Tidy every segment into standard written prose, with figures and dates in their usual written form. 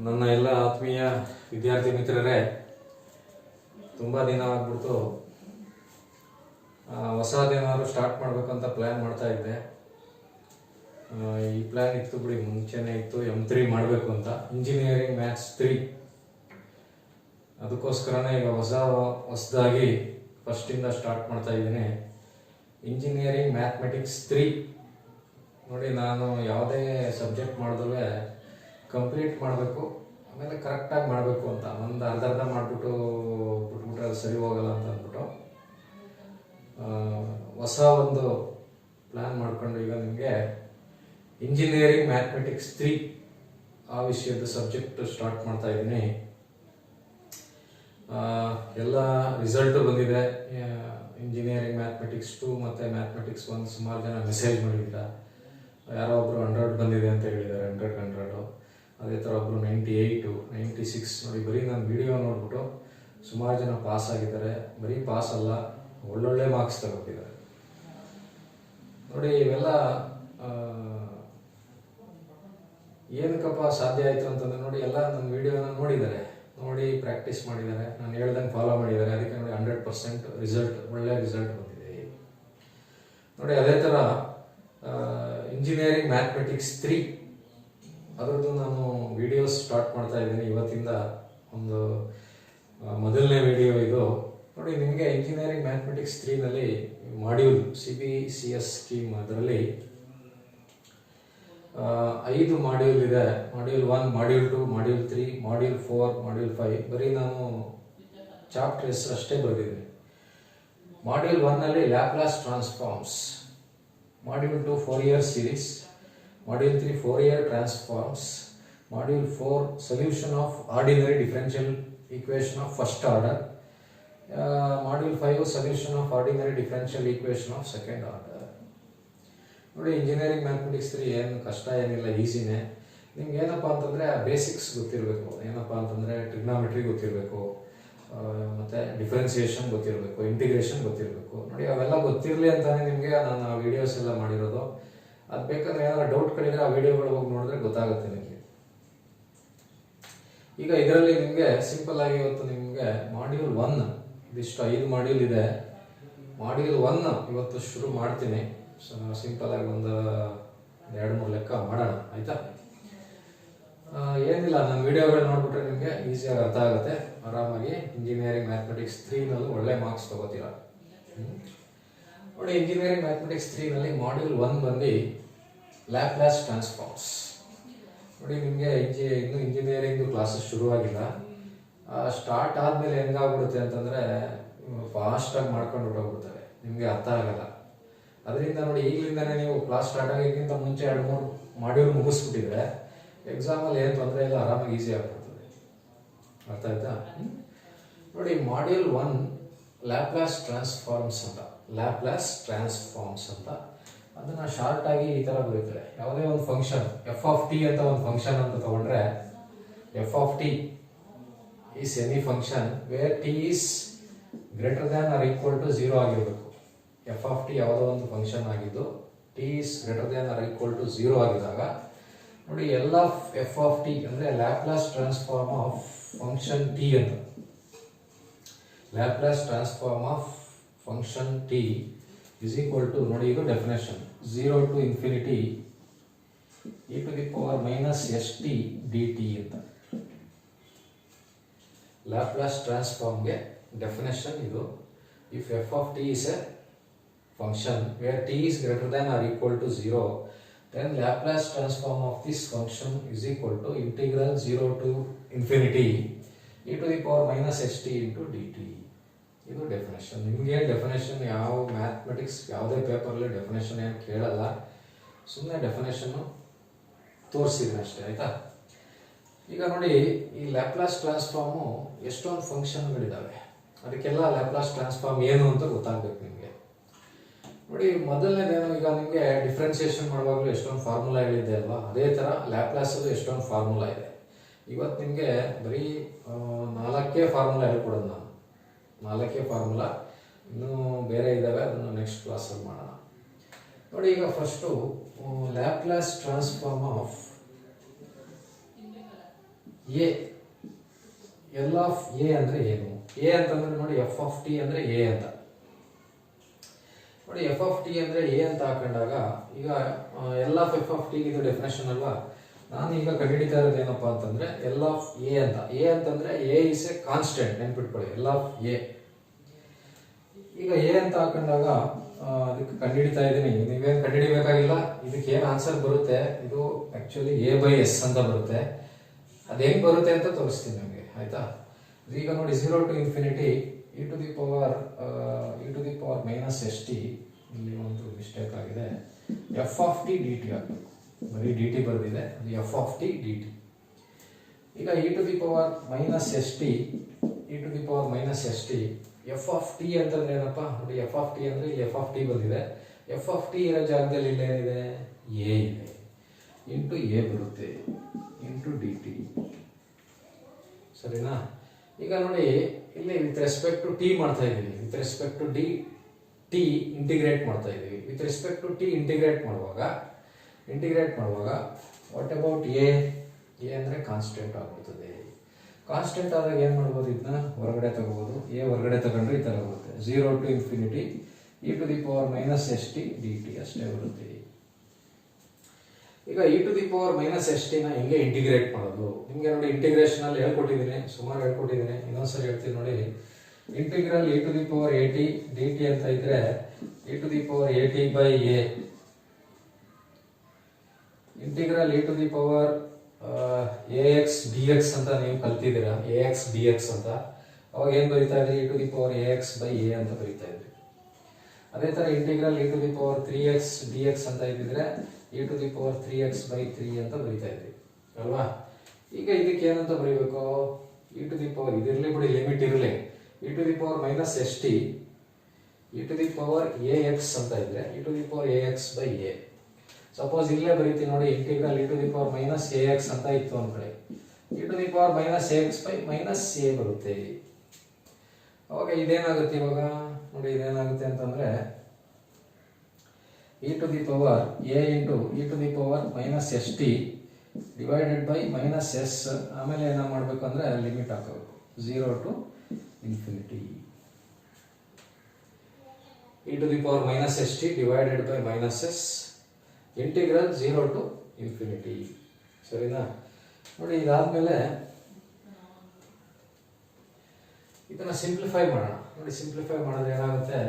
ನನ್ನ ಎಲ್ಲ ಆತ್ಮೀಯ ವಿದ್ಯಾರ್ಥಿ ಮಿತ್ರರೇ, ತುಂಬ ದಿನ ಆಗ್ಬಿಡ್ತು. ಹೊಸದೇನಾದ್ರು ಸ್ಟಾರ್ಟ್ ಮಾಡಬೇಕಂತ ಪ್ಲ್ಯಾನ್ ಮಾಡ್ತಾ ಇದ್ದೆ. ಈ ಪ್ಲ್ಯಾನ್ ಇತ್ತು ಬಿಡಿ, ಮುಂಚೆನೇ ಇತ್ತು. M3 ಮಾಡಬೇಕು ಅಂತ, ಇಂಜಿನಿಯರಿಂಗ್ ಮ್ಯಾಥ್ಸ್ 3. ಅದಕ್ಕೋಸ್ಕರನೇ ಈಗ ಹೊಸದಾಗಿ ಫಸ್ಟಿಂದ ಸ್ಟಾರ್ಟ್ ಮಾಡ್ತಾ ಇದ್ದೀನಿ. ಇಂಜಿನಿಯರಿಂಗ್ ಮ್ಯಾಥಮೆಟಿಕ್ಸ್ 3 ನೋಡಿ, ನಾನು ಯಾವುದೇ ಸಬ್ಜೆಕ್ಟ್ ಮಾಡಿದ್ರೆ ಕಂಪ್ಲೀಟ್ ಮಾಡಬೇಕು, ಆಮೇಲೆ ಕರೆಕ್ಟಾಗಿ ಮಾಡಬೇಕು ಅಂತ. ಒಂದು ಅರ್ಧ ಮಾಡಿಬಿಟ್ಟು ಬಿಟ್ಬಿಟ್ರೆ ಅದು ಸರಿ ಹೋಗಲ್ಲ ಅಂತ ಅಂದ್ಬಿಟ್ಟು ಹೊಸ ಒಂದು ಪ್ಲ್ಯಾನ್ ಮಾಡಿಕೊಂಡು ಈಗ ನಿಮಗೆ ಇಂಜಿನಿಯರಿಂಗ್ ಮ್ಯಾಥಮೆಟಿಕ್ಸ್ 3 ಆ ವಿಷಯದ ಸಬ್ಜೆಕ್ಟ್ ಸ್ಟಾರ್ಟ್ ಮಾಡ್ತಾ ಇದ್ದೀನಿ. ಎಲ್ಲ ರಿಸಲ್ಟು ಬಂದಿದೆ. ಇಂಜಿನಿಯರಿಂಗ್ ಮ್ಯಾಥಮೆಟಿಕ್ಸ್ 2 ಮತ್ತು ಮ್ಯಾಥಮೆಟಿಕ್ಸ್ 1 ಸುಮಾರು ಜನ ಮೆಸೇಜ್ ಮಾಡಿದ್ದೀರ. ಯಾರೋ ಒಬ್ಬರು 100 ಬಂದಿದೆ ಅಂತ ಹೇಳಿದ್ದಾರೆ, 100. ಅದೇ ಥರ ಒಬ್ಬರು 98, 96. ನೋಡಿ, ಬರೀ ನಾನು ವಿಡಿಯೋ ನೋಡ್ಬಿಟ್ಟು ಸುಮಾರು ಜನ ಪಾಸ್ ಆಗಿದ್ದಾರೆ. ಬರೀ ಪಾಸ್ ಅಲ್ಲ, ಒಳ್ಳೊಳ್ಳೆ ಮಾರ್ಕ್ಸ್ ತಗೋತಿದ್ದಾರೆ. ನೋಡಿ, ಇವೆಲ್ಲ ಏನಕ್ಕಪ್ಪ ಸಾಧ್ಯ ಆಯಿತು ಅಂತಂದರೆ, ನೋಡಿ, ಎಲ್ಲ ನನ್ನ ವಿಡಿಯೋನ ನೋಡಿದ್ದಾರೆ, ನೋಡಿ ಪ್ರಾಕ್ಟೀಸ್ ಮಾಡಿದ್ದಾರೆ, ನಾನು ಹೇಳ್ದಂಗೆ ಫಾಲೋ ಮಾಡಿದ್ದಾರೆ. ಅದಕ್ಕೆ ನೋಡಿ 100% ರಿಸಲ್ಟ್, ಒಳ್ಳೆ ರಿಸಲ್ಟ್ ಬಂದಿದೆ. ನೋಡಿ, ಅದೇ ಥರ ಇಂಜಿನಿಯರಿಂಗ್ ಮ್ಯಾಥಮೆಟಿಕ್ಸ್ 3 ಅದರದ್ದು ನಾನು ವಿಡಿಯೋಸ್ ಸ್ಟಾರ್ಟ್ ಮಾಡ್ತಾ ಇದ್ದೀನಿ ಇವತ್ತಿಂದ. ಒಂದು ಮೊದಲನೇ ವಿಡಿಯೋ ಇದು. ನೋಡಿ, ನಿಮಗೆ ಇಂಜಿನಿಯರಿಂಗ್ ಮ್ಯಾಥಮೆಟಿಕ್ಸ್ 3ನಲ್ಲಿ ಮಾಡ್ಯೂಲ್ CBCS ಸ್ಕೀಮ್, ಅದರಲ್ಲಿ 5 ಮಾಡ್ಯೂಲ್ ಇದೆ. Module 1, module 2, module 3, module 4, module 5. ಬರೀ ನಾನು ಚಾಪ್ಟರ್ ಹೆಸರು ಅಷ್ಟೇ ಬರೆದಿದ್ದೀನಿ. ಮಾಡ್ಯೂಲ್ 1ನಲ್ಲಿ Laplace transforms, module 2 4-year series, module 3 4-year transforms, module 4 solution of ordinary differential equation of first order, module 5 solution of ordinary differential equation of second order. ನೋಡಿ, engineering mathematics 3 ಏನು ಕಷ್ಟ ಏನಿಲ್ಲ, ಈಸಿನೇ. ನಿಮ್ಗೆ ಏನಪ್ಪ ಅಂತಂದರೆ ಬೇಸಿಕ್ಸ್ ಗೊತ್ತಿರಬೇಕು. ಏನಪ್ಪ ಅಂತಂದರೆ ಟ್ರಿಗ್ನಾಮೆಟ್ರಿ ಗೊತ್ತಿರಬೇಕು, ಮತ್ತು ಡಿಫ್ರೆನ್ಸಿಯೇಷನ್ ಗೊತ್ತಿರಬೇಕು, ಇಂಟಿಗ್ರೇಷನ್ ಗೊತ್ತಿರಬೇಕು. ನೋಡಿ, ಅವೆಲ್ಲ ಗೊತ್ತಿರಲಿ ಅಂತಾನೆ ನಿಮಗೆ ನಾನು ಆ ವಿಡಿಯೋಸ್ ಎಲ್ಲ ಮಾಡಿರೋದು. ಅದು ಬೇಕಾದ್ರೆ ಏನಾದ್ರು ಡೌಟ್ಗಳಿದ್ರೆ ಆ ವಿಡಿಯೋಗಳು ಹೋಗಿ ನೋಡಿದ್ರೆ ಗೊತ್ತಾಗುತ್ತೆ ನಿಮಗೆ. ಈಗ ಇದರಲ್ಲಿ ನಿಮಗೆ ಸಿಂಪಲ್ ಆಗಿ ಇವತ್ತು ನಿಮಗೆ ಮಾಡ್ಯೂಲ್ 1 ಇದಿಷ್ಟು 5 ಮಾಡ್ಯೂಲ್ ಇದೆ. ಮಾಡ್ಯೂಲ್ 1 ಇವತ್ತು ಶುರು ಮಾಡ್ತೀನಿ. ಸಿಂಪಲ್ ಆಗಿ ಒಂದು 2-3 ಲೆಕ್ಕ ಮಾಡೋಣ, ಆಯ್ತಾ? ಏನಿಲ್ಲ, ನನ್ನ ವಿಡಿಯೋಗಳು ನೋಡ್ಬಿಟ್ರೆ ನಿಮಗೆ ಈಸಿಯಾಗಿ ಅರ್ಥ ಆಗುತ್ತೆ. ಆರಾಮಾಗಿ ಇಂಜಿನಿಯರಿಂಗ್ ಮ್ಯಾಥಮೆಟಿಕ್ಸ್ 3ನಲ್ಲಿ ಒಳ್ಳೆ ಮಾರ್ಕ್ಸ್ ತಗೋತೀರಾ. ನೋಡಿ, ಇಂಜಿನಿಯರಿಂಗ್ ಮ್ಯಾಥಮೆಟಿಕ್ಸ್ 3ನಲ್ಲಿ ಮಾಡ್ಯೂಲ್ 1 ಬಂದು ಲ್ಯಾಪ್ಲಾಸ್ ಟ್ರಾನ್ಸ್ಫಾರ್ಮ್ಸ್. ನೋಡಿ, ನಿಮಗೆ ಇನ್ನೂ ಇಂಜಿನಿಯರಿಂಗ್ ಕ್ಲಾಸಸ್ ಶುರುವಾಗಿಲ್ಲ. ಸ್ಟಾರ್ಟ್ ಆದಮೇಲೆ ಹೆಂಗಾಗ್ಬಿಡುತ್ತೆ ಅಂತಂದರೆ ಫಾಸ್ಟಾಗಿ ಮಾಡ್ಕೊಂಡು ಹೊರಟೋಗ್ಬಿಡ್ತಾರೆ, ನಿಮಗೆ ಅರ್ಥ ಆಗಲ್ಲ. ಅದರಿಂದ ನೋಡಿ, ಈಗಲಿಂದನೇ ನೀವು ಕ್ಲಾಸ್ ಸ್ಟಾರ್ಟ್ ಆಗೋಕ್ಕಿಂತ ಮುಂಚೆ 2-3 ಮಾಡ್ಯೂಲ್ ಮುಗಿಸ್ಬಿಟ್ಟಿದ್ರೆ ಎಕ್ಸಾಮಲ್ಲಿ ಏನು ತೊಂದರೆ ಇಲ್ಲ, ಆರಾಮಾಗಿ ಈಸಿ ಆಗ್ಬಿಡ್ತದೆ. ಅರ್ಥ ಆಯ್ತಾ? ನೋಡಿ, ಮಾಡ್ಯೂಲ್ 1 ಲ್ಯಾಪ್ಲಾಸ್ ಟ್ರಾನ್ಸ್ಫಾರ್ಮ್ಸ್ ಅಂತ, ಲ್ಯಾಪ್ಲಾಸ್ ಟ್ರಾನ್ಸ್ಫಾರ್ಮ್ಸ್ ಅಂತ ಅದನ್ನು ಶಾರ್ಟಾಗಿ ಈ ಥರ ಬರೀತಾರೆ. ಯಾವುದೇ ಒಂದು ಫಂಕ್ಷನ್ f(t) ಅಂತ ಒಂದು ಫಂಕ್ಷನ್ ಅಂತ ತಗೊಂಡ್ರೆ, f(t) is any function where t is greater than or equal to 0 ಆಗಿರಬೇಕು. f(t) ಯಾವುದೋ ಒಂದು ಫಂಕ್ಷನ್ ಆಗಿದ್ದು t is greater than or equal to 0 ಆಗಿದ್ದಾಗ ನೋಡಿ, ಎಲ್ಲ f(t) ಅಂದರೆ Laplace transform of function t ಅಂತ. Laplace transform of function t is equal to, ನೋಡಿ, ಇದು definition, 0 to infinity e to the power minus st dt ಅಂತ. Laplace ಟ್ರಾನ್ಸ್ಫಾರ್ಮ್ಗೆ definition ಇದು. If f(t) is a function where t is greater than or equal to 0, then Laplace transform of this function is equal to integral 0 to infinity e to the power minus st into dt. ಇದು definition. ನಿಮಗೆ definition ಯಾವ mathematics ಯಾವುದೇ ಪೇಪರಲ್ಲಿ definition ಏನು ಕೇಳಲ್ಲ, ಸುಮ್ಮನೆ definition ತೋರಿಸಿದ್ರೆ ಅಷ್ಟೇ, ಆಯಿತಾ? ಈಗ ನೋಡಿ, ಈ ಲ್ಯಾಪ್ಲಾಸ್ ಟ್ರಾನ್ಸ್ಫಾರ್ಮು ಎಷ್ಟೊಂದು ಫಂಕ್ಷನ್ಗಳಿದ್ದಾವೆ. ಅದಕ್ಕೆಲ್ಲ ಲ್ಯಾಪ್ಲಾಸ್ ಟ್ರಾನ್ಸ್ಫಾರ್ಮ್ ಏನು ಅಂತ ಗೊತ್ತಾಗಬೇಕು ನಿಮಗೆ. ನೋಡಿ, ಮೊದಲನೇದೇನು, ಈಗ ನಿಮಗೆ ಡಿಫ್ರೆನ್ಸಿಯೇಷನ್ ಮಾಡುವಾಗಲೂ ಎಷ್ಟೊಂದು ಫಾರ್ಮುಲಾ ಹೇಳಿದ್ದೆ ಅಲ್ವಾ, ಅದೇ ಥರ ಲ್ಯಾಪ್ಲಾಸಲ್ಲೂ ಎಷ್ಟೊಂದು ಫಾರ್ಮುಲಾ ಇದೆ. ಇವತ್ತು ನಿಮಗೆ ಬರೀ 4 ಫಾರ್ಮುಲಾ ಹೇಳ್ಕೊಡೋದು ನಾನು, 4 ಫಾರ್ಮುಲಾ. ಇನ್ನೂ ಬೇರೆ ಇದ್ದಾವೆ, ಅದನ್ನು ನೆಕ್ಸ್ಟ್ ಕ್ಲಾಸಲ್ಲಿ ಮಾಡೋಣ. ನೋಡಿ, ಈಗ first Laplace transform of A L of A ಅಂದರೆ ಏನು? ಎ ಅಂತಂದ್ರೆ ನೋಡಿ ಎಫ್ ಆಫ್ ಟಿ ಅಂದರೆ ಎ ಅಂತ ನೋಡಿ. ಎಫ್ ಆಫ್ ಟಿ ಅಂದರೆ ಎ ಅಂತ ಹಾಕೊಂಡಾಗ ಈಗ L of F of T ಇದು ಡೆಫಿನೇಷನ್ ಅಲ್ವಾ. ನಾನು ಈಗ ಕಂಡುಹಿಡಿತಾ ಇರೋದು ಏನಪ್ಪಾ ಅಂತಂದ್ರೆ ಎಲ್ ಆಫ್ ಎ ಅಂತ. ಎ ಅಂತಂದ್ರೆ ಎ ಇಸ್ ಎ ಕಾನ್ಸ್ಟೆಂಟ್, ನೆನ್ಪಿಟ್ಕೊಳ್ಳಿ, ಎಲ್ ಆಫ್ ಎ. ಈಗ ಎ ಅಂತ ಹಾಕೊಂಡಾಗ ಅದಕ್ಕೆ ಕಂಡುಹಿಡಿತಾ ಇದ್ದೀನಿ. ನೀವೇನು ಕಂಡುಹಿಡಿಬೇಕಾಗಿಲ್ಲ, ಇದಕ್ಕೆ ಏನು ಆನ್ಸರ್ ಬರುತ್ತೆ, ಇದು ಆಕ್ಚುಲಿ ಎ ಬೈ ಎಸ್ ಅಂತ ಬರುತ್ತೆ. ಅದು ಹೆಂಗ್ ಬರುತ್ತೆ ಅಂತ ತೋರಿಸ್ತೀನಿ ನಿಮಗೆ, ಆಯ್ತಾ. ಈಗ ನೋಡಿ 0 to infinity e to the power minus s t, ಇಲ್ಲಿ ಒಂದು ಮಿಸ್ಟೇಕ್ ಆಗಿದೆ, f of t d t ಆಗಬೇಕು. ಬರೀ ಡಿ ಟಿ ಬರೆದಿದೆ, ಅದು f of t d t. ಈಗ e to the power minus s t, e to the power minus s t, f of t ಅಂತಂದ್ರೆ ಏನಪ್ಪ ನೋಡಿ. ಎಫ್ ಆಫ್ ಟಿ ಅಂದ್ರೆ ಇಲ್ಲಿ ಎಫ್ ಆಫ್ ಟಿ ಬಂದಿದೆ. ಎಫ್ ಆಫ್ ಟಿ ಇರೋ ಜಾಗದಲ್ಲಿ ಇಲ್ಲಿ ಏನಿದೆ, ಎ ಇದೆ, ಇಂಟು ಎ ಬರುತ್ತೆ, ಇಂಟು ಡಿ ಟಿ. ಸರಿನಾ? ಈಗ ನೋಡಿ ಇಲ್ಲಿ ವಿತ್ ರೆಸ್ಪೆಕ್ಟ್ ಟು ಟಿ ಮಾಡ್ತಾ ಇದ್ದೀವಿ, with respect to t integrate ಮಾಡ್ತಾ ಇದ್ದೀವಿ. With respect to t integrate ಮಾಡುವಾಗ ವಾಟ್ ಅಬೌಟ್ ಎ? ಎ ಅಂದರೆ ಕಾನ್ಸ್ಟೆಂಟ್ ಆಗ್ಬಿಡ್ತದೆ. ಕಾನ್ಸ್ಟೆಂಟ್ ಆದಾಗ ಏನು ಮಾಡ್ಬೋದು, ಇದನ್ನ ಹೊರಗಡೆ ತಗೋಬೋದು. ಎ ಹೊರಗಡೆ ತಗೊಂಡ್ರೆ ಈ ಥರ ಬರುತ್ತೆ, 0 to infinity e to the power minus s t d t ಅಷ್ಟೇ ಬರುತ್ತೆ. ಈಗ e to the power minus s ಟಿನ ಹೆಂಗೆ ಇಂಟಿಗ್ರೇಟ್ ಮಾಡೋದು ನಿಮಗೆ ನೋಡಿ ಇಂಟಿಗ್ರೇಷನ್ ಅಲ್ಲಿ ಹೇಳ್ಕೊಟ್ಟಿದ್ದೀನಿ, ಸುಮಾರು ಹೇಳ್ಕೊಟ್ಟಿದ್ದೀನಿ. ಇನ್ನೊಂದ್ಸರಿ ಹೇಳ್ತೀನಿ ನೋಡಿ. Integral e to the power A T d T ಅಂತ ಇದ್ರೆ e to the power A T by A, integral e to the power A X D X ಅಂತ ನೀವು ಕಲ್ತಿದ್ದೀರಾ, ಎ ಎಕ್ಸ್ ಡಿ ಎಕ್ಸ್ ಅಂತ. ಅವಾಗ ಏನ್ ಬರೀತಾ ಇದ್ರಿ, e to the power A X by A ಅಂತ ಬರೀತಾ ಇದ್ರಿ. ಅದೇ ತರ integral e to the power 3x dx ಅಂತ ಇದ್ದಿದ್ರೆ e to the power 3x by 3 ಅಂತ ಬರೀತಾ ಇದ್ವಿ ಅಲ್ವಾ. ಈಗ ಇದಕ್ಕೆ ಏನಂತ ಬರೀಬೇಕು, e to the power ಇದಿರಲಿ ಬಿಡಿ, ಲಿಮಿಟ್ ಇರಲಿ, e to the power minus s t e to the power ax ಅಂತ ಇದ್ರೆ e to the power ax by a. Suppose ಇಲ್ಲೇ ಬರೀತೀನಿ ನೋಡಿ, integral e to the power minus ax ಅಂತ ಇತ್ತು ಒಂದ್ ಕಡೆ, e to the power minus ax by minus a ಬರುತ್ತೆ. ಅವಾಗ ಇದೇನಾಗುತ್ತೆ, ಇವಾಗ ನೋಡಿ ಇದೇನಾಗುತ್ತೆ ಅಂತಂದ್ರೆ e to the power a into e to the power minus s t divided by minus s. ಆಮೇಲೆ ಏನ ಮಾಡ್ಬೇಕು ಅಂದ್ರೆ ಲಿಮಿಟ್ ಹಾಕಬೇಕು, 0 to infinity e to the power minus s t divided by minus s integral 0 to infinity. ಸರಿನಾ? ನೋಡಿ ಇದಾದ್ಮೇಲೆ ಇದನ್ನ simplify ಮಾಡೋಣ. ನೋಡಿ ಸಿಂಪ್ಲಿಫೈ ಮಾಡಿದ್ರೆ ಏನಾಗುತ್ತೆ,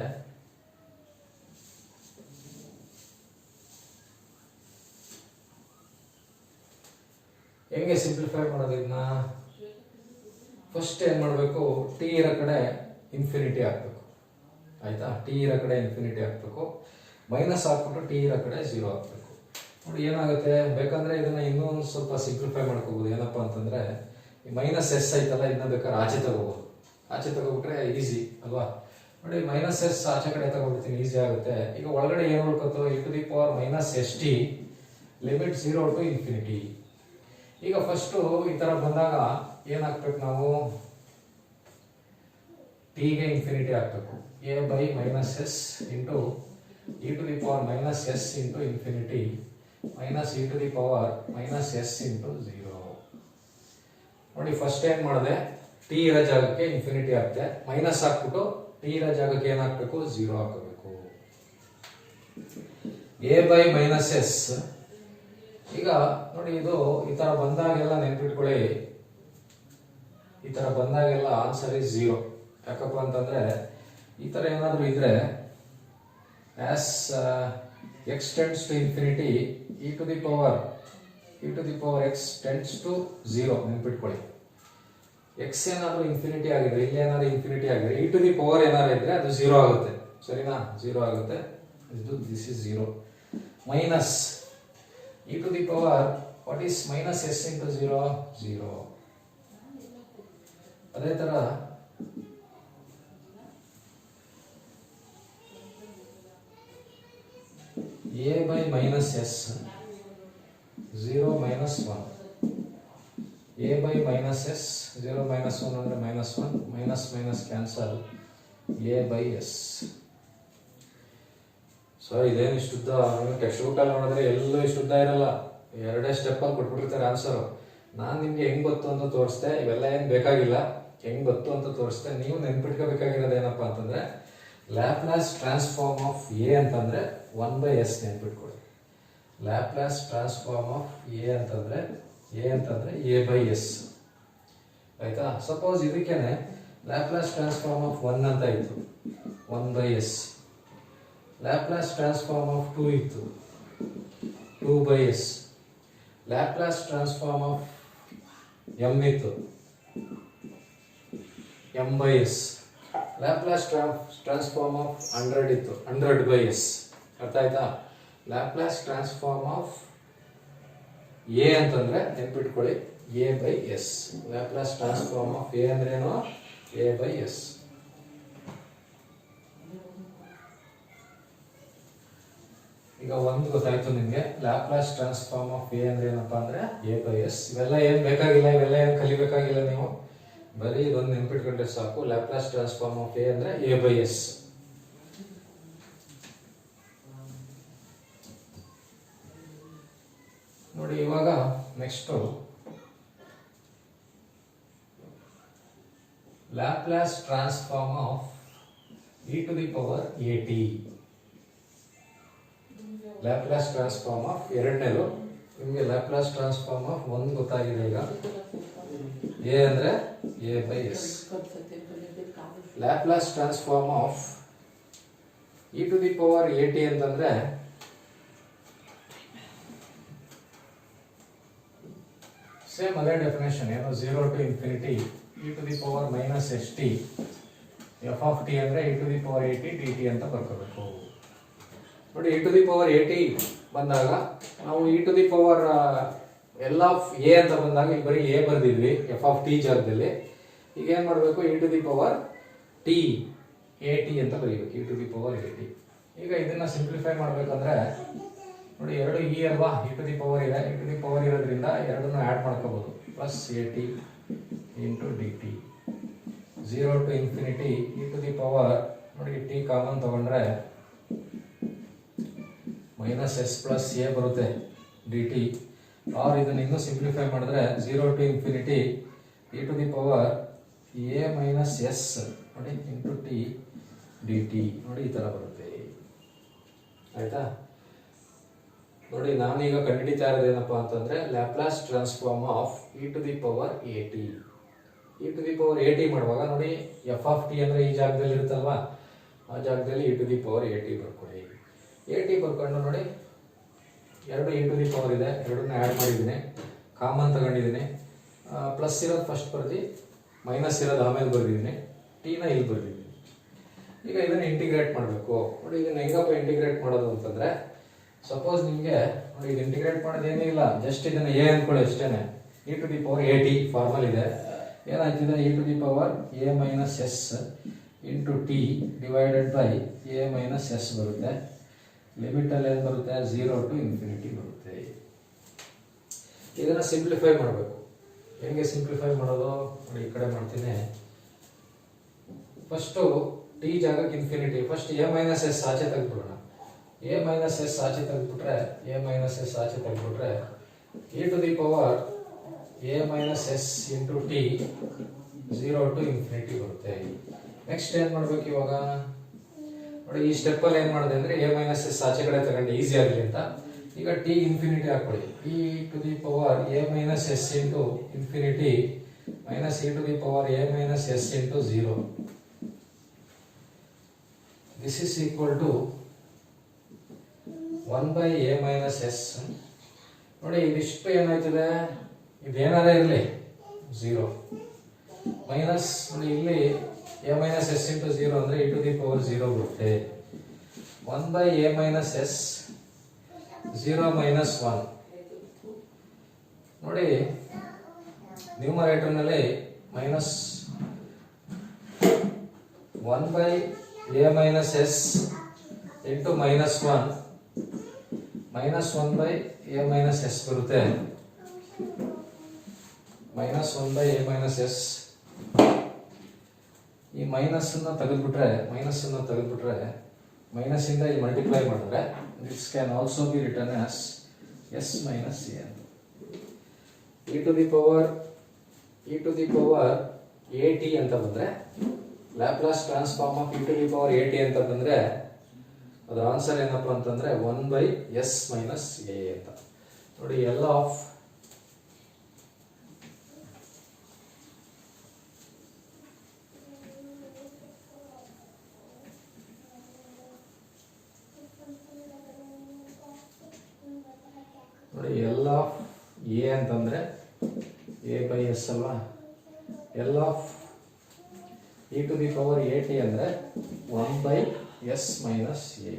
ಹೆಂಗೆ ಸಿಂಪ್ಲಿಫೈ ಮಾಡೋದನ್ನ, ಫಸ್ಟ್ ಏನ್ ಮಾಡಬೇಕು, ಟಿ ಇರೋ ಕಡೆ ಇನ್ಫಿನಿಟಿ ಹಾಕ್ಬೇಕು, ಆಯ್ತಾ. ಟಿ ಇರೋ ಕಡೆ ಇನ್ಫಿನಿಟಿ ಹಾಕ್ಬೇಕು, ಮೈನಸ್ ಹಾಕ್ಬಿಟ್ಟು ಟಿ ಇರೋ ಕಡೆ 0 ಹಾಕ್ಬೇಕು. ನೋಡಿ ಏನಾಗುತ್ತೆ, ಬೇಕಂದ್ರೆ ಇದನ್ನ ಇನ್ನೂ ಒಂದು ಸ್ವಲ್ಪ ಸಿಂಪ್ಲಿಫೈ ಮಾಡ್ಕೋಬಹುದು. ಏನಪ್ಪಾ ಅಂತಂದ್ರೆ ಮೈನಸ್ ಎಸ್ ಐತಲ್ಲ, ಇದನ್ನ ಬೇಕಾದ್ರೆ ಆಚೆ ತಗೋಬಹುದು. ಆಚೆ ತಗೋಬಿಟ್ರೆ ಈಸಿ ಅಲ್ವಾ. ನೋಡಿ ಮೈನಸ್ ಎಸ್ ಆಚೆ ಕಡೆ ತಗೋಬಿಡ್ತೀನಿ, ಈಸಿ ಆಗುತ್ತೆ. ಈಗ ಒಳಗಡೆ ಏನು ಉಳ್ಕೋತು, e to the power minus s t limit 0 to infinity. ಈಗ ಫಸ್ಟ್ ಈ ತರ ಬಂದಾಗ ಏನ್ ಹಾಕ್ಬೇಕು ನಾವು, ಟಿಗೆ ಇನ್ಫಿನಿಟಿ ಹಾಕ್ಬೇಕು, a by minus s into e to the power minus s into infinity minus e to the power minus s into 0. ನೋಡಿ ಫಸ್ಟ್ ಏನ್ ಮಾಡಿದೆ, ಟಿ ಇರೋ ಜಾಗಕ್ಕೆ ಇನ್ಫಿನಿಟಿ ಹಾಕ್ತೆ, ಮೈನಸ್ ಹಾಕ್ಬಿಟ್ಟು ಟಿ ಇರೋ ಜಾಗಕ್ಕೆ ಏನ್ ಹಾಕ್ಬೇಕು, 0 ಹಾಕಬೇಕು. A by minus S. ಈಗ ನೋಡಿ ಇದು ಈ ತರ ಬಂದಾಗೆಲ್ಲ ನೆನ್ಪಿಟ್ಕೊಳ್ಳಿ, ಈ ತರ ಬಂದಾಗೆಲ್ಲ ಆನ್ಸರ್ ಇಸ್ 0. ಯಾಕಪ್ಪ ಅಂತಂದ್ರೆ ಈ ತರ ಏನಾದ್ರು ಇದ್ರೆ as x tends to infinity e to the power x tends to 0 ನೆನ್ಪಿಟ್ಕೊಳ್ಳಿ. ಎಕ್ಸ್ ಏನಾದ್ರು ಇನ್ಫಿನಿಟಿ ಆಗಿದ್ರೆ, ಇಲ್ಲಿ ಏನಾದ್ರು ಇನ್ಫಿನಿಟಿ ಆಗಿದ್ರೆ e to the power ಏನಾದ್ರು ಇದ್ರೆ ಅದು 0 ಆಗುತ್ತೆ. ಸರಿನಾ? 0 ಆಗುತ್ತೆ. ಇದು this is 0 minus e to the power what is minus s into 0 0. ಅದೇ ತರ a by minus s 0 minus 1, a by minus s 0 minus 1 ಅಂದ್ರೆ minus 1, minus minus cancel, a by s. So ಇದೇನು ಇಷ್ಟುದ್ದ, ಟೆಕ್ಸ್ಟ್ ಬುಕ್ ಅಲ್ಲಿ ನೋಡಿದ್ರೆ ಎಲ್ಲೂ ಇಷ್ಟುದ್ದ ಇರಲ್ಲ, ಎರಡೇ step ಅಲ್ಲಿ ಕೊಟ್ಬಿಟ್ಟಿರ್ತಾರೆ ಆನ್ಸರ್. ನಾನು ನಿಮಗೆ ಹೆಂಗೆ ಗೊತ್ತು ಅಂತ ತೋರಿಸ್ದೆ, ಇವೆಲ್ಲ ಏನು ಬೇಕಾಗಿಲ್ಲ, ಹೆಂಗೆ ಗೊತ್ತು ಅಂತ ತೋರಿಸ್ದೆ. ನೀವು ನೆನ್ಪಿಟ್ಕೋಬೇಕಾಗಿರೋದು ಏನಪ್ಪ ಅಂತಂದರೆ ಲ್ಯಾಪ್ಲಾಸ್ ಟ್ರಾನ್ಸ್ಫಾರ್ಮ್ ಆಫ್ ಎ ಅಂತಂದರೆ 1/s ನೆನ್ಪಿಟ್ಕೊಳ್ಳಿ. ಲ್ಯಾಪ್ಲಾಸ್ ಟ್ರಾನ್ಸ್ಫಾರ್ಮ್ ಆಫ್ ಎ ಅಂತಂದರೆ a/s ಆಯಿತಾ. ಸಪೋಸ್ ಇದಕ್ಕೇನೆ ಲ್ಯಾಪ್ಲಾಸ್ ಟ್ರಾನ್ಸ್ಫಾರ್ಮ್ ಆಫ್ 1 ಅಂತ ಇತ್ತು, 1/s. ಲ್ಯಾಪ್ಲಾಸ್ ಟ್ರಾನ್ಸ್ಫಾರ್ಮ್ ಆಫ್ 2 ಇತ್ತು, 2/s. Laplace transform of m ಇತ್ತು, m/s. ಲ್ಯಾಪ್ಲಾಸ್ ಟ್ರಾನ್ಸ್ಫಾರ್ಮ್ ಆಫ್ 100 ಇತ್ತು, 100/s. ಅರ್ಥ ಆಯ್ತಾ. ಲ್ಯಾಪ್ಲಾಸ್ ಟ್ರಾನ್ಸ್ಫಾರ್ಮ್ ಆಫ್ ಎ ಅಂತಂದ್ರೆ ನೆನ್ಪಿಟ್ಕೊಳ್ಳಿ a/s. Laplace transform of A ಅಂದ್ರೇನು, a/s. ಈಗ ಒಂದು ಗೊತ್ತಾಯ್ತು ನಿಮಗೆ, ಲ್ಯಾಪ್ಲಾಸ್ ಟ್ರಾನ್ಸ್ಫಾರ್ಮ್ ಆಫ್ ಎ ಅಂದ್ರೆ ಏನಪ್ಪಾ ಅಂದ್ರೆ a/s. ಇವೆಲ್ಲ ಏನು ಬೇಕಾಗಿಲ್ಲ, ಇವೆಲ್ಲ ಏನು ಕಲಿಬೇಕಾಗಿಲ್ಲ, ನೀವು ಬರೀ ಇದೊಂದು ನೆನ್ಪಿಟ್ಕೊಂಡ್ರೆ ಸಾಕು. ಲ್ಯಾಪ್ಲಾಸ್ ಟ್ರಾನ್ಸ್ಫಾರ್ಮ್ ಆಫ್ ಎ ಅಂದ್ರೆ a/s. ನೋಡಿ ಇವಾಗ next Laplace transform of e⁻at. Laplace transform of ಎರಡನೇದು. ನಿಮಗೆ ಲ್ಯಾಪ್ಲಾಸ್ ಟ್ರಾನ್ಸ್ಫಾರ್ಮ್ ಆಫ್ 1 ಗೊತ್ತಾಗಿದೆ. ಈಗ a ಅಂದ್ರೆ a/s. Laplace transform of e⁻at ಅಂತಂದ್ರೆ ಸೇಮ್ ಅದೇ ಡೆಫಿನೇಷನ್, ಏನು 0 to infinity e⁻−st f of t ಅಂದ್ರೆ e⁻at dt ಅಂತ ಬರ್ಕೋಬೇಕು. ನೋಡಿ e⁻at ಬಂದಾಗ ನಾವು e⁻l of a ಅಂತ ಬಂದಾಗ ಇಲ್ಲಿ ಬರೀ a ಬರ್ದಿದ್ವಿ f of t ಜಾಗದಲ್ಲಿ. ಈಗ ಏನ್ ಮಾಡಬೇಕು, e⁻t at ಅಂತ ಬರೀಬೇಕು, e⁻at. ಈಗ ಇದನ್ನ ಸಿಂಪ್ಲಿಫೈ ಮಾಡ್ಬೇಕಂದ್ರೆ ನೋಡಿ, ಎರಡು e ಅಲ್ವಾ, e⁻ ಇದೆ, e⁻ ಇರೋದ್ರಿಂದ ಎರಡನ್ನು ಆಡ್ ಮಾಡ್ಕೋಬಹುದು, plus at into dt. 0 to infinity ನೋಡಿ t ಕಾಮನ್ ತಗೊಂಡ್ರೆ -s ಪ್ಲಸ್ a ಬರುತ್ತೆ dt. ಆರ್ ಇದನ್ನ ಇನ್ನೂ ಸಿಂಪ್ಲಿಫೈ ಮಾಡಿದ್ರೆ 0 to infinity e⁻a−s ನೋಡಿ ಇಂಟು t dt. ನೋಡಿ ಈ ತರ ಬರುತ್ತೆ. ಆಯ್ತಾ. ನೋಡಿ ನಾನೀಗ ಕಂಡುಹಿಡಿತಾ ಇರೋದು ಏನಪ್ಪಾ ಅಂತಂದ್ರೆ Laplace transform of e⁻at. e⁻at ಮಾಡುವಾಗ ನೋಡಿ f of t ಅಂದ್ರೆ ಈ ಜಾಗದಲ್ಲಿ ಇರುತ್ತಲ್ವಾ, ಆ ಜಾಗದಲ್ಲಿ e⁻at ಬರ್ಕೊಳ್ಳಿ. at ಬರ್ಕೊಂಡು ನೋಡಿ ಎರಡು e⁻ ಇದೆ, ಎರಡನ್ನ ಆ್ಯಡ್ ಮಾಡಿದ್ದೀನಿ, ಕಾಮನ್ ತಗೊಂಡಿದ್ದೀನಿ. ಪ್ಲಸ್ ಇರೋದು ಫಸ್ಟ್ ಬರ್ದು, ಮೈನಸ್ ಇರೋದು ಆಮೇಲೆ ಬರ್ದಿದ್ದೀನಿ, ಟಿನ ಇಲ್ಲಿ ಬರ್ದಿದ್ದೀನಿ. ಈಗ ಇದನ್ನ ಇಂಟಿಗ್ರೇಟ್ ಮಾಡಬೇಕು. ನೋಡಿ ಇದನ್ನ ಹೆಂಗಪ್ಪ ಇಂಟಿಗ್ರೇಟ್ ಮಾಡೋದು ಅಂತಂದ್ರೆ, ಸಪೋಸ್ ನಿಮಗೆ ನೋಡಿ ಇದು ಇಂಟಿಗ್ರೇಟ್ ಮಾಡೋದೇನೇ ಇಲ್ಲ, ಜಸ್ಟ್ ಇದನ್ನ ಎ ಅಂದ್ಕೊಳ್ಳಿ ಅಷ್ಟೇನೆ. e⁻at ಫಾರ್ಮಲ್ ಇದೆ, ಏನಾಗ್ತಿದೆ e⁻a−s into T divided by a−s ಬರುತ್ತೆ. ಲಿಮಿಟ್ ಅಲ್ಲಿ ಏನು ಬರುತ್ತೆ, 0 to infinity ಬರುತ್ತೆ. ಇದನ್ನ ಸಿಂಪ್ಲಿಫೈ ಮಾಡಬೇಕು. ಹೆಂಗೆ ಸಿಂಪ್ಲಿಫೈ ಮಾಡೋದು ನೋಡಿ, ಈ ಕಡೆ ಮಾಡ್ತೀನಿ. ಫಸ್ಟು ಟಿ ಜಾಗಕ್ಕೆ ಇನ್ಫಿನಿಟಿ, ಫಸ್ಟ್ a−s ಆಚೆ ತೆಗೆದ್ಬಿಡೋಣ. a−s ಆಚೆ ತೆಗೆದ್ಬಿಟ್ರೆ e⁻a−s into T 0 to infinity ಬರುತ್ತೆ. ನೆಕ್ಸ್ಟ್ ಏನ್ ಮಾಡ್ಬೇಕು ಇವಾಗ ನೋಡಿ, ಈ ಸ್ಟೆಪ್ ಅಲ್ಲಿ ಏನ್ ಮಾಡಿದೆ ಅಂದ್ರೆ a−s ಆಚೆ ಕಡೆ ತಗೊಂಡು ಈಸಿ ಆಗಲಿ ಅಂತ. ಈಗ ಟಿ ಇನ್ಫಿನಿಟಿ ಹಾಕೊಳ್ಳಿ, e⁻a−s into infinity minus e⁻a−s into 0. This is equal to 1/a−s. ನೋಡಿ ಇದಿಷ್ಟು ಏನಾಯ್ತದೆ, ಇದೇನಾರ ಇರಲಿ 0 ಮೈನಸ್ ನೋಡಿ ಇಲ್ಲಿ a−s ಇಂಟು 0 ಅಂದ್ರೆ e⁻0 ಬರುತ್ತೆ. 1/a−s 0 ಮೈನಸ್ 1 ನೋಡಿ ನ್ಯೂಮರೇಟರ್ ನಲ್ಲಿ minus 1/a−s into -1 minus 1/a−s ಬರುತ್ತೆ. -1/a−s ಈ ಮೈನಸ್ ಅನ್ನ ತೆಗೆದ್ಬಿಟ್ರೆ ಮೈನಸ್ ಇಂದ ಇಲ್ಲಿ ಮಲ್ಟಿಪ್ಲೈ ಮಾಡಿದ್ರೆ this can also be written as s - a. E to the power a t ಅಂತ ಬಂದರೆ, Laplace transform of e to the power a t ಅಂತ ಬಂದರೆ ಅದರ ಆನ್ಸರ್ ಏನಪ್ಪ ಅಂತಂದರೆ 1/s ಮೈನಸ್ ಎ ಅಂತ. ನೋಡಿ ಎಲ್ಲ ಆಫ್ ನೋಡಿ ಎಲ್ ಆಫ್ ಎ ಅಂತಂದರೆ a/s ಅಲ್ವಾ, L of e to the power a t ಅಂದರೆ 1/s ಮೈನಸ್ ಎ.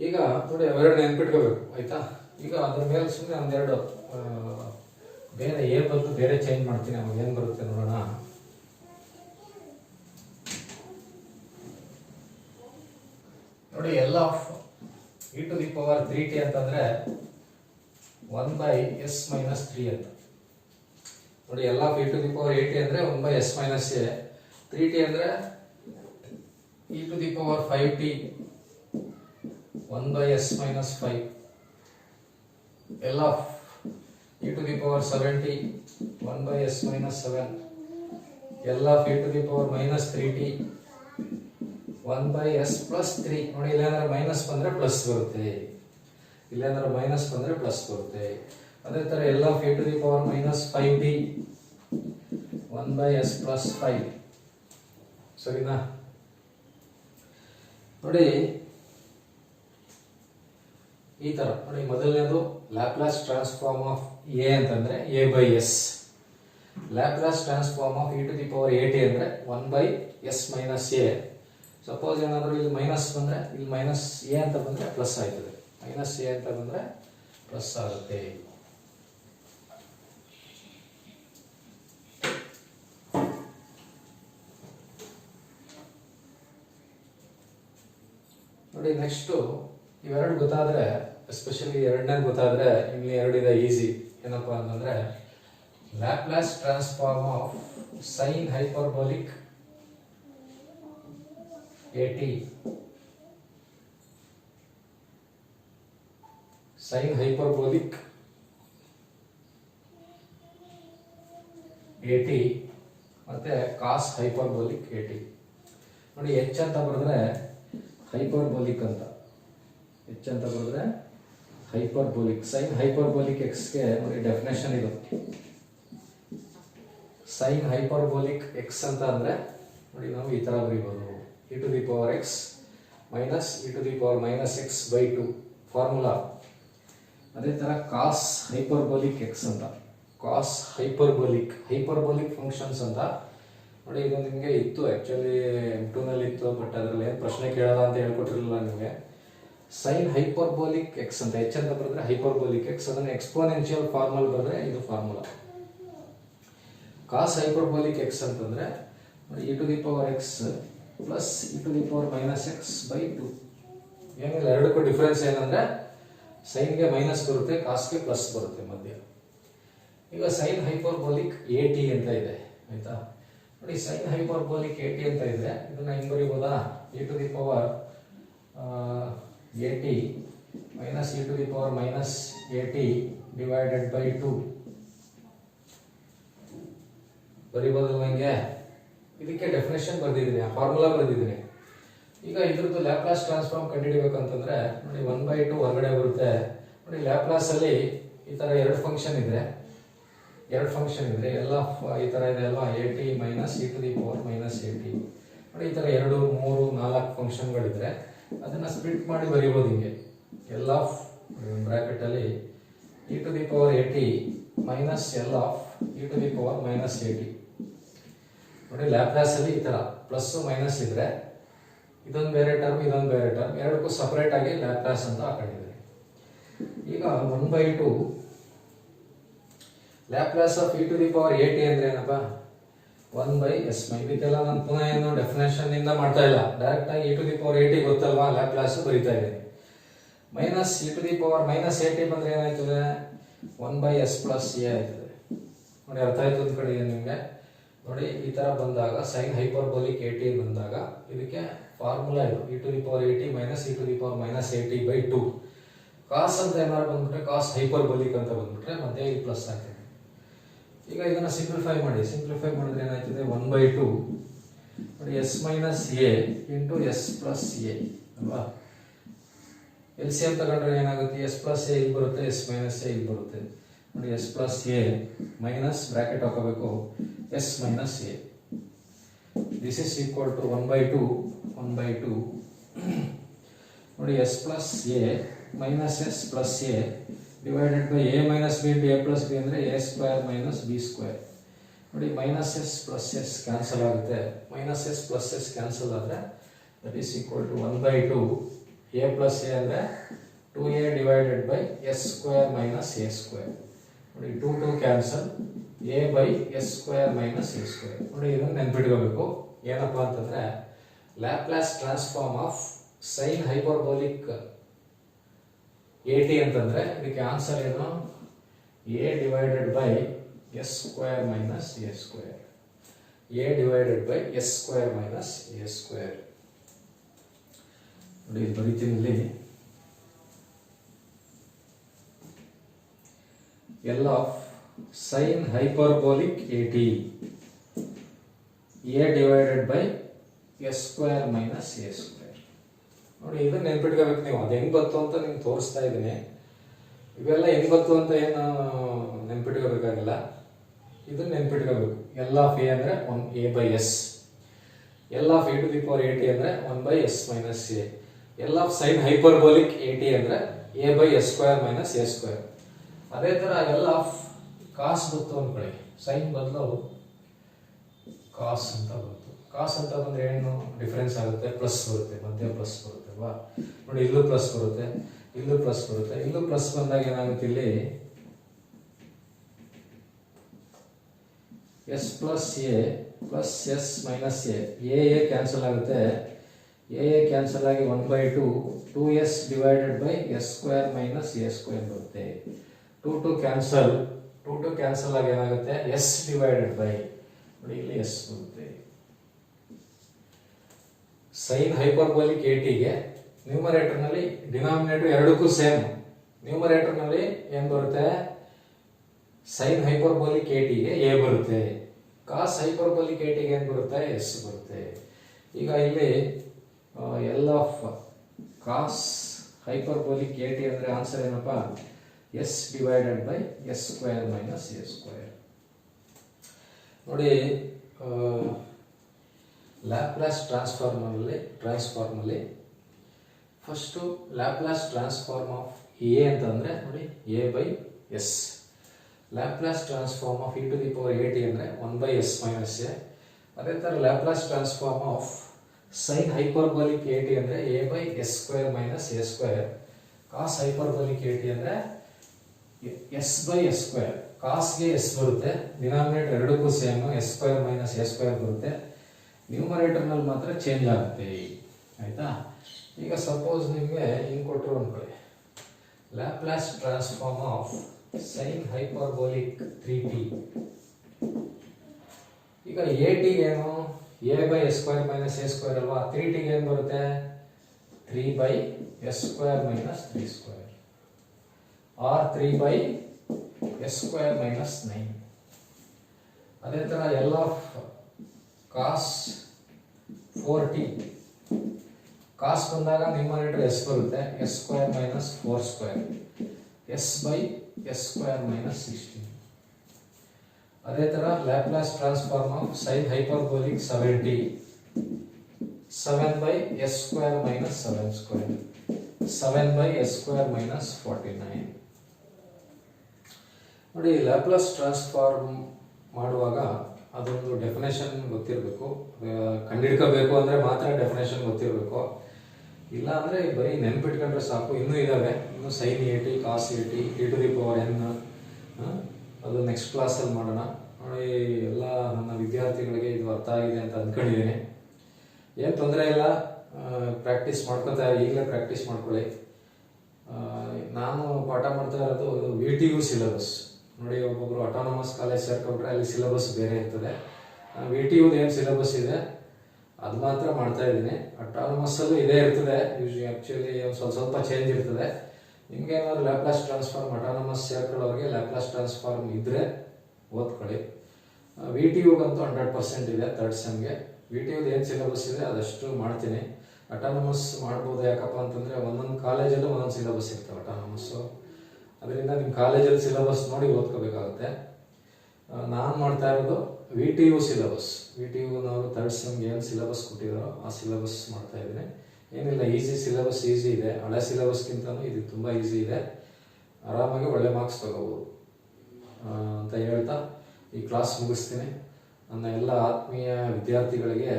ಈಗ ನೋಡಿ ಅವೆರಡು ನೆನ್ಪಿಟ್ಕೋಬೇಕು ಆಯ್ತಾ. ಈಗ ಅದ್ರ ಮೇಲೆ ಸುಮ್ಮನೆ ಒಂದೆರಡು ಬೇರೆ ಎ ಬಂದು ಬೇರೆ ಚೇಂಜ್ ಮಾಡ್ತೀನಿ, ಅವಾಗ ಏನು ಬರುತ್ತೆ ನೋಡೋಣ. ನೋಡಿ L of e to the power 3t ಅಂತಂದ್ರೆ 1/s ಮೈನಸ್ 3 ಅಂತ. ನೋಡಿ L of e to the power 8 ಅಂದ್ರೆ 1/s ಮೈನಸ್ ಎ, 3t ಅಂದ್ರೆ e to the power 5t 1/s minus 5. L of e to the power 7t 1/s minus 7. L of e to the power minus 3t 1/s plus 3. ನೋಡಿ ಇಲ್ಲೇನಾದ್ರೆ minus ಬಂದ್ರೆ plus ಬರುತ್ತೆ, ಇಲ್ಲೇನಾದ್ರೆ minus ಬಂದ್ರೆ plus ಬರುತ್ತೆ. ಅದೇ ತರ L of e to the power minus 5t 1/s plus 5. ಸರಿನಾ? ನೋಡಿ ಈ ತರ ನೋಡಿ, ಮೊದಲನೇದು ಲ್ಯಾಪ್ಲಾಸ್ ಟ್ರಾನ್ಸ್ಫಾರ್ಮ್ ಆಫ್ ಎ ಅಂತಂದ್ರೆ a/s, Laplace transform of e to the power 8 ಅಂದ್ರೆ 1/s ಮೈನಸ್ ಎ. ಸಪೋಸ್ ಏನಾದರೂ ಇಲ್ಲಿ ಮೈನಸ್ ಬಂದರೆ, ಇಲ್ಲಿ ಮೈನಸ್ ಎ ಅಂತ ಬಂದರೆ ಪ್ಲಸ್ ಆಯ್ತದೆ, ಮೈನಸ್ ಎ ಅಂತ ಬಂದರೆ ಪ್ಲಸ್ ಆಗುತ್ತೆ. ನೋಡಿ ನೆಕ್ಸ್ಟು ಇವೆರಡು ಗೊತ್ತಾದರೆ, ಎಸ್ಪೆಷಲಿ ಎರಡನೇ ಗೊತ್ತಾದರೆ ಇಲ್ಲಿ ಎರಡಿದೆ ಈಸಿ. ಏನಪ್ಪ ಅಂತಂದರೆ Laplace transform of sine hyperbolic at sin hyperbolic at ಮತ್ತೆ cos hyperbolic at. ನೋಡಿ h ಅಂತ ಬರೆದ್ರೆ ಹೈಪರ್ಬೋಲಿಕ್ ಅಂತ, h ಅಂತ ಬರೆದ್ರೆ ಹೈಪರ್ಬೋಲಿಕ್. sin hyperbolic x ಗೆ ನೋಡಿ ಡೆಫಿನೇಷನ್ ಇದು. sin hyperbolic x ಅಂತ ಅಂದ್ರೆ ನೋಡಿ ನಾವು ಈ ತರ ಬರೀಬಹುದು, e to the power x minus e to the power minus x by 2 formula. ಅದೇ ತರ cos hyperbolic x ಅಂತ, cos hyperbolic ಫಂಕ್ಷನ್ಸ್ ಅಂತ ನೋಡಿ. ಇದು ನಿಮಗೆ ಇತ್ತು ಆಕ್ಚುಲಿ M2 ನಲ್ಲಿ ಇತ್ತು, ಬಟ್ ಅದರಲ್ಲಿ ಏನು ಪ್ರಶ್ನೆ ಕೇಳಲ್ಲ ಅಂತ ಹೇಳ್ಕೊಟ್ಟಿರಲಿಲ್ಲ ನಿಮಗೆ. sin hyperbolic x ಅಂತ h ಅಂತ ಬರೆದ್ರೆ hyperbolic x, ಅದನ್ನ ಎಕ್ಸ್ಪೋನೆನ್ಷಿಯಲ್ ಫಾರ್ಮಲ್ ಬರೆದ್ರೆ ಇದು ಫಾರ್ಮುಲಾ. cos hyperbolic x ಅಂತಂದ್ರೆ e to the power x plus e to the power minus x by 2. ಏನಿಲ್ಲ, ಎರಡಕ್ಕೂ ಡಿಫರೆನ್ಸ್ ಏನಂದ್ರೆ ಸೈನ್ಗೆ ಮೈನಸ್ ಬರುತ್ತೆ, ಕಾಸ್ಗೆ ಪ್ಲಸ್ ಬರುತ್ತೆ ಮಧ್ಯ. ಈಗ ಸೈನ್ ಹೈಪರ್ಬೋಲಿಕ್ at ಅಂತ ಇದೆ ಆಯ್ತಾ. ನೋಡಿ ಸೈನ್ ಹೈಪರ್ಬೋಲಿಕ್ at ಅಂತ ಇದೆ, ಇದನ್ನ ಹೆಂಗ್ ಬರೀಬೋದಾ, e to the power at minus e to the power minus at divided by 2 ಬರೀಬೋದಲ್ವ ಹಿಂಗೆ. ಇದಕ್ಕೆ ಡೆಫಿನೇಷನ್ ಬರೆದಿದ್ದೀನಿ, ಫಾರ್ಮುಲಾ ಬರೆದಿದ್ದೀನಿ. ಈಗ ಇದ್ರದ್ದು ಲ್ಯಾಪ್ಲಾಸ್ ಟ್ರಾನ್ಸ್ಫಾರ್ಮ್ ಕಂಡುಹಿಡಿಬೇಕಂತಂದ್ರೆ ನೋಡಿ 1/2 ಹೊರಗಡೆ ಬರುತ್ತೆ. ನೋಡಿ ಲ್ಯಾಪ್ಲಾಸ್ ಅಲ್ಲಿ ಈ ತರ ಎರಡು ಫಂಕ್ಷನ್ ಇದೆ ಎಲ್ಲ ಈ ತರ ಇದೆ ಅಲ್ವಾ, at minus e to the power minus at. ನೋಡಿ ಈ ತರ 2, 3, 4 ಫಂಕ್ಷನ್ಗಳಿದ್ರೆ ಅದನ್ನ ಸ್ಪ್ಲಿಟ್ ಮಾಡಿ ಬರೀಬಹುದು ಹಿಂಗೆ. ಎಲ್ ಆಫ್ ಬ್ರಾಕೆಟ್ ಅಲ್ಲಿ e to the power at minus L of e to the power minus at. ನೋಡಿ ಲ್ಯಾಪ್ಲಾಸ್ ಅಲ್ಲಿ ಈ ತರ ಪ್ಲಸ್ ಮೈನಸ್ ಇದ್ರೆ ಇದೊಂದು ಬೇರೆ ಟರ್ಮ್, ಇದೊಂದು ಬೇರೆ ಟರ್ಮ್, ಎರಡಕ್ಕೂ ಸಪರೇಟ್ ಆಗಿ ಲ್ಯಾಪ್ಲಾಸ್ ಅಂತ ಹಾಕೊಂಡಿದ್ದಾರೆ. ಈಗ 1/2 Laplace of e to the power at ಅಂದ್ರೆ ಏನಪ್ಪ, 1/s. ಇದಕ್ಕೆಲ್ಲ ನಾನು ಪುನಃ ಏನು ಡೆಫಿನೇಷನ್ ಇಂದ ಮಾಡ್ತಾ ಇಲ್ಲ, ಡೈರೆಕ್ಟ್ ಆಗಿ e to the power at ಗೊತ್ತಲ್ವಾ, ಲ್ಯಾಪ್ಲಾಸ್ ಬರೀತಾ ಇದ್ದೀನಿ. Minus e to the power minus at ಬಂದ್ರೆ ಏನಾಯ್ತದೆ, 1/s ಪ್ಲಸ್ a ಆಯ್ತದೆ. ನೋಡಿ ಅರ್ಥ ಆಯ್ತು ಅಂತ ಕಡೆ ನಿಮಗೆ. ನೋಡಿ ಈ ತರ ಬಂದಾಗ ಸೈನ್ ಹೈಪರ್ಬೋಲಿಕ್ at ಬಂದಾಗ ಇದಕ್ಕೆ ಫಾರ್ಮುಲಾ ಇದು, e to the power at minus e to the power minus at by 2. ಕಾಸ್ ಅಂತ ಏನಾದ್ರು ಬಂದ್ಬಿಟ್ರೆ ಕಾಸ್ ಹೈಪರ್ಬೋಲಿಕ್ ಅಂತ ಬಂದ್ಬಿಟ್ರೆ ಮತ್ತೆ ಇಲ್ಲಿ ಪ್ಲಸ್ ಆಗ್ತದೆ. ಈಗ ಇದನ್ನ ಸಿಂಪ್ಲಿಫೈ ಮಾಡಿದ್ರೆ ಏನಾಯ್ತದೆ 1/2 ನೋಡಿ s minus a into s plus a ಅಲ್ವಾ. ಎಲ್ಸಿಎಂ ತಗೊಂಡ್ರೆ ಏನಾಗುತ್ತೆ, ಎಸ್ ಪ್ಲಸ್ ಎ ಇಲ್ಲಿ ಬರುತ್ತೆ, ಎಸ್ ಮೈನಸ್ ಎ ಇಲ್ಲಿ ಬರುತ್ತೆ ನೋಡಿ. S plus a minus bracket ಹಾಕೋಬೇಕು s minus a. This is equal to 1/2 ನೋಡಿ s plus a minus s plus a divided by a minus b into a plus b ಅಂದರೆ a square minus b square ನೋಡಿ. Minus s plus s cancel ಆಗುತ್ತೆ, minus s plus s cancel ಆದರೆ that is equal to 1/2 a plus a ಅಂದರೆ 2a divided by s square minus a square ನೋಡಿ. 2 cancel, a by s square minus a square ನೋಡಿ. ಇದನ್ನು ನೆನ್ಪಿಟ್ಕೋಬೇಕು. ಏನಪ್ಪ ಅಂತಂದರೆ Laplace transform of sine hyperbolic AT ಅಂತಂದರೆ ಇದಕ್ಕೆ ಆನ್ಸರ್ ಏನು, a divided by s square minus a square, a divided by s square minus a square ನೋಡಿ. ಇದು ಬರೀತೀನಿ ಇಲ್ಲಿ. L of sine hyperbolic AT a divided by s square minus a square ನೋಡಿ. ಇದನ್ನ ನೆನ್ಪಿಟ್ಕೋಬೇಕು ನೀವು. ಅದು ಹೆಂಗ್ ಬತ್ತು ಅಂತ ನಿಮ್ಗೆ ತೋರಿಸ್ತಾ ಇದ್ದೀನಿ. ಇವೆಲ್ಲ ಹೆಂಗ್ ಬತ್ತು ಅಂತ ಏನು ನೆನ್ಪಿಟ್ಕೋಬೇಕಾಗಿಲ್ಲ, ಇದನ್ನ ನೆನ್ಪಿಟ್ಕೋಬೇಕು. ಎಲ್ ಆಫ್ ಎ ಅಂದ್ರೆ 1a by s, L of a to the power AT ಅಂದ್ರೆ 1/s minus a, L of sine hyperbolic AT ಅಂದ್ರೆ a by s square minus a square. ಅದೇ ತರ ಎಲ್ ಆಫ್ ಕಾಸ್ ಬಂತು ಅನ್ಕೊಳ್ಳಿ, ಸೈನ್ ಬದಲು ಕಾಸ್ ಅಂತ ಬಂತು. ಕಾಸ್ ಅಂತ ಬಂದ್ರೆ ಏನು ಡಿಫರೆನ್ಸ್ ಆಗುತ್ತೆ, ಪ್ಲಸ್ ಬರುತ್ತೆ, ಮಧ್ಯ ಪ್ಲಸ್ ಬರುತ್ತೆ ಅಲ್ವಾ ನೋಡಿ. ಇಲ್ಲೂ ಪ್ಲಸ್ ಬರುತ್ತೆ, ಇಲ್ಲೂ ಪ್ಲಸ್ ಬರುತ್ತೆ. ಇಲ್ಲೂ ಪ್ಲಸ್ ಬಂದಾಗ ಏನಾಗುತ್ತೆ, ಇಲ್ಲಿ s plus a plus s minus a cancel ಆಗುತ್ತೆ, ಎ ಕ್ಯಾನ್ಸಲ್ ಆಗಿ 1/2 2s divided by s square minus a square ಬರುತ್ತೆ. 2 ಕ್ಯಾನ್ಸಲ್ ಆಗಿ ಏನಾಗುತ್ತೆ, ಎಸ್ ಡಿವೈಡೆಡ್ ಬೈ ನೋಡಿ ಇಲ್ಲಿ ಎಸ್ ಬರುತ್ತೆ. ಸೈನ್ ಹೈಪರ್ಬೋಲಿಕ್ ATಗೆ ನ್ಯೂಮರೇಟರ್ ನಲ್ಲಿ ಡಿನಾಮಿನೇಟರ್ ಎರಡಕ್ಕೂ ಸೇಮ್. ನ್ಯೂಮರೇಟರ್ ನಲ್ಲಿ ಏನ್ ಬರುತ್ತೆ, ಸೈನ್ ಹೈಪರ್ಬೋಲಿಕ್ ATಗೆ ಎ ಬರುತ್ತೆ, ಕಾಸ್ ಹೈಪರ್ಬೋಲಿಕ್ ATಗೆ ಏನ್ ಬರುತ್ತೆ, ಎಸ್ ಬರುತ್ತೆ. ಈಗ ಇಲ್ಲಿ L of cos hyperbolic AT ಅಂದ್ರೆ ಆನ್ಸರ್ ಏನಪ್ಪಾ, s divided by s square minus a square ನೋಡಿ. ಲ್ಯಾಪ್ಲಾಸ್ ಟ್ರಾನ್ಸ್ಫಾರ್ಮ್ ಅಲ್ಲಿ first Laplace transform of a ಅಂತಂದ್ರೆ ನೋಡಿ a by s, Laplace transform of e to the power AT ಅಂದ್ರೆ 1/s minus a. ಅದೇ ತರ Laplace transform of sine hyperbolic AT ಅಂದ್ರೆ a by s square minus a square. Cos hyperbolic AT ಅಂದ್ರೆ s by s square, ಕಾಸ್ಗೆ s ಬರುತ್ತೆ, denominator ಎರಡಕ್ಕೂ same, s square minus a square ಬರುತ್ತೆ. Numerator ನಲ್ಲಿ ಮಾತ್ರ change ಆಗುತ್ತೆ, ಆಯ್ತಾ. ಈಗ ಸಪೋಸ್ ನಿಮಗೆ ಹಿಂಗ್ ಕೊಟ್ಟರು ಅನ್ಕೊಳ್ಳಿ, Laplace transform of sine hyperbolic 3t. ಈಗ AT ಏನು, a by s square minus a square ಅಲ್ವಾ. 3t ಏನು ಬರುತ್ತೆ, 3 by s square minus 3 square or 3 by s square minus 9. ಅದೇ ತರ L of cos 4t, cos ಬಂದಾಗ ನ್ಯೂಮರೇಟರ್ ಎಸ್ ಬರುತ್ತೆ, s square minus 4 square, ಎಸ್ ಬೈ ಎಸ್ ಸ್ಕ್ವೇರ್ ಮೈನಸ್ 16. ಅದೇ ತರ Laplace transform of sine hyperbolic 7t, 7 by s square minus 7 square, 7 by s square minus 49 ನೋಡಿ. Laplace transform ಮಾಡುವಾಗ ಅದೊಂದು definition ಗೊತ್ತಿರಬೇಕು, ಕಂಡಿಡ್ಕೋಬೇಕು ಅಂದ್ರೆ ಮಾತ್ರ ಡೆಫಿನೇಷನ್ ಗೊತ್ತಿರಬೇಕು. ಇಲ್ಲ ಅಂದ್ರೆ ಬರೀ ನೆನ್ಪಿಟ್ಕೊಂಡ್ರೆ ಸಾಕು. ಇನ್ನೂ ಇದಾವೆ, ಇನ್ನು sine AT, cos AT, e to the power n, ಅದು ನೆಕ್ಸ್ಟ್ ಕ್ಲಾಸಲ್ಲಿ ಮಾಡೋಣ ನೋಡಿ. ಎಲ್ಲ ನನ್ನ ವಿದ್ಯಾರ್ಥಿಗಳಿಗೆ ಇದು ಅರ್ಥ ಆಗಿದೆ ಅಂತ ಅಂದ್ಕೊಂಡಿದ್ದೀನಿ. ಏನು ತೊಂದರೆ ಇಲ್ಲ, ಪ್ರಾಕ್ಟೀಸ್ ಮಾಡ್ಕೊತಾ ಈಗಲೇ ಪ್ರಾಕ್ಟೀಸ್ ಮಾಡ್ಕೊಳ್ಳಿ. ನಾನು ಪಾಠ ಮಾಡ್ತಾ ಇರೋದು VTU ಸಿಲೆಬಸ್ ನೋಡಿ. ಒಬ್ಬೊಬ್ರು ಆಟೋನಮಸ್ ಕಾಲೇಜ್ ಸೇರ್ಕೊಂಡ್ರೆ ಅಲ್ಲಿ ಸಿಲೆಬಸ್ ಬೇರೆ ಇರ್ತದೆ. VTU ಏನು ಸಿಲೆಬಸ್ ಇದೆ ಅದು ಮಾತ್ರ ಮಾಡ್ತಾ ಇದ್ದೀನಿ. ಆಟೋನಮಸ್ ಅಲ್ಲೂ ಇದೇ ಇರ್ತದೆ, ಆಕ್ಚುಲಿ ಸ್ವಲ್ಪ ಚೇಂಜ್ ಇರ್ತದೆ. ನಿಮ್ಗೆ ಏನಾದ್ರು ಲ್ಯಾಪ್ಲಾಸ್ ಟ್ರಾನ್ಸ್ಫಾರ್ಮ್ ಅಟಾನಮಸ್ ಸೇರ್ಕೊಳ್ಳೋರಿಗೆ ಲ್ಯಾಪ್ಲಾಸ್ ಟ್ರಾನ್ಸ್ಫಾರ್ಮ್ ಇದ್ರೆ ಓದ್ಕೊಳ್ಳಿ. VTUಗಂತೂ 100% ಇದೆ ಥರ್ಡ್ ಸೆಮ್ಗೆ. VTUದು ಏನು ಸಿಲೆಬಸ್ ಇದೆ ಅದಷ್ಟು ಮಾಡ್ತೀನಿ. ಅಟಾನಮಸ್ ಮಾಡ್ಬೋದು, ಯಾಕಪ್ಪ ಅಂತಂದರೆ ಒಂದೊಂದು ಕಾಲೇಜಲ್ಲೂ ಒಂದೊಂದು ಸಿಲೆಬಸ್ ಇರ್ತವೆ ಅಟಾನಮಸ್ಸು. ಅದರಿಂದ ನಿಮ್ಮ ಕಾಲೇಜಲ್ಲಿ ಸಿಲೆಬಸ್ ನೋಡಿ ಓದ್ಕೋಬೇಕಾಗುತ್ತೆ. ನಾನು ಮಾಡ್ತಾ ಇರೋದು VTU ಸಿಲೆಬಸ್. VTU ನಾವು ಥರ್ಡ್ ಸೆಮ್ಗೆ ಏನು ಸಿಲೆಬಸ್ ಕೊಟ್ಟಿದ್ದಾರೋ ಆ ಸಿಲೆಬಸ್ ಮಾಡ್ತಾ ಇದ್ದೀನಿ. ಏನಿಲ್ಲ, ಈಸಿ ಸಿಲೆಬಸ್, ಈಸಿ ಇದೆ. ಹಳೆ ಸಿಲೆಬಸ್ಗಿಂತಲೂ ಇದು ತುಂಬ ಈಸಿ ಇದೆ. ಆರಾಮಾಗಿ ಒಳ್ಳೆ ಮಾರ್ಕ್ಸ್ ತಗೋಬೋದು ಅಂತ ಹೇಳ್ತಾ ಈ ಕ್ಲಾಸ್ ಮುಗಿಸ್ತೀನಿ. ನನ್ನ ಎಲ್ಲ ಆತ್ಮೀಯ ವಿದ್ಯಾರ್ಥಿಗಳಿಗೆ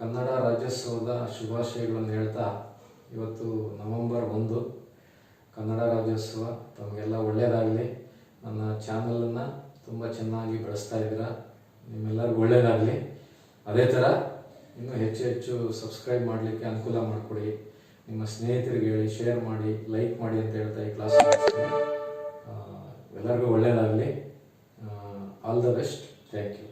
ಕನ್ನಡ ರಾಜ್ಯೋತ್ಸವದ ಶುಭಾಶಯಗಳನ್ನು ಹೇಳ್ತಾ, ಇವತ್ತು ನವೆಂಬರ್ 1 ಕನ್ನಡ ರಾಜ್ಯೋತ್ಸವ. ತಮಗೆಲ್ಲ ಒಳ್ಳೆಯದಾಗಲಿ. ನನ್ನ ಚಾನಲನ್ನು ತುಂಬ ಚೆನ್ನಾಗಿ ಬೆಳೆಸ್ತಾ ಇದ್ದೀರಾ, ನಿಮ್ಮೆಲ್ಲರಿಗೂ ಒಳ್ಳೆಯದಾಗಲಿ. ಅದೇ ಥರ ಇನ್ನೂ ಹೆಚ್ಚು ಹೆಚ್ಚು ಸಬ್ಸ್ಕ್ರೈಬ್ ಮಾಡಲಿಕ್ಕೆ ಅನುಕೂಲ ಮಾಡಿಕೊಡಿ. ನಿಮ್ಮ ಸ್ನೇಹಿತರಿಗೆ ಹೇಳಿ, ಶೇರ್ ಮಾಡಿ, ಲೈಕ್ ಮಾಡಿ ಅಂತ ಹೇಳ್ತಾ ಈ ಕ್ಲಾಸ್ ಮುಗಿಸ್ತೀನಿ. ಎಲ್ಲರಿಗೂ ಒಳ್ಳೆಯದಾಗಲಿ. All the best. Thank you.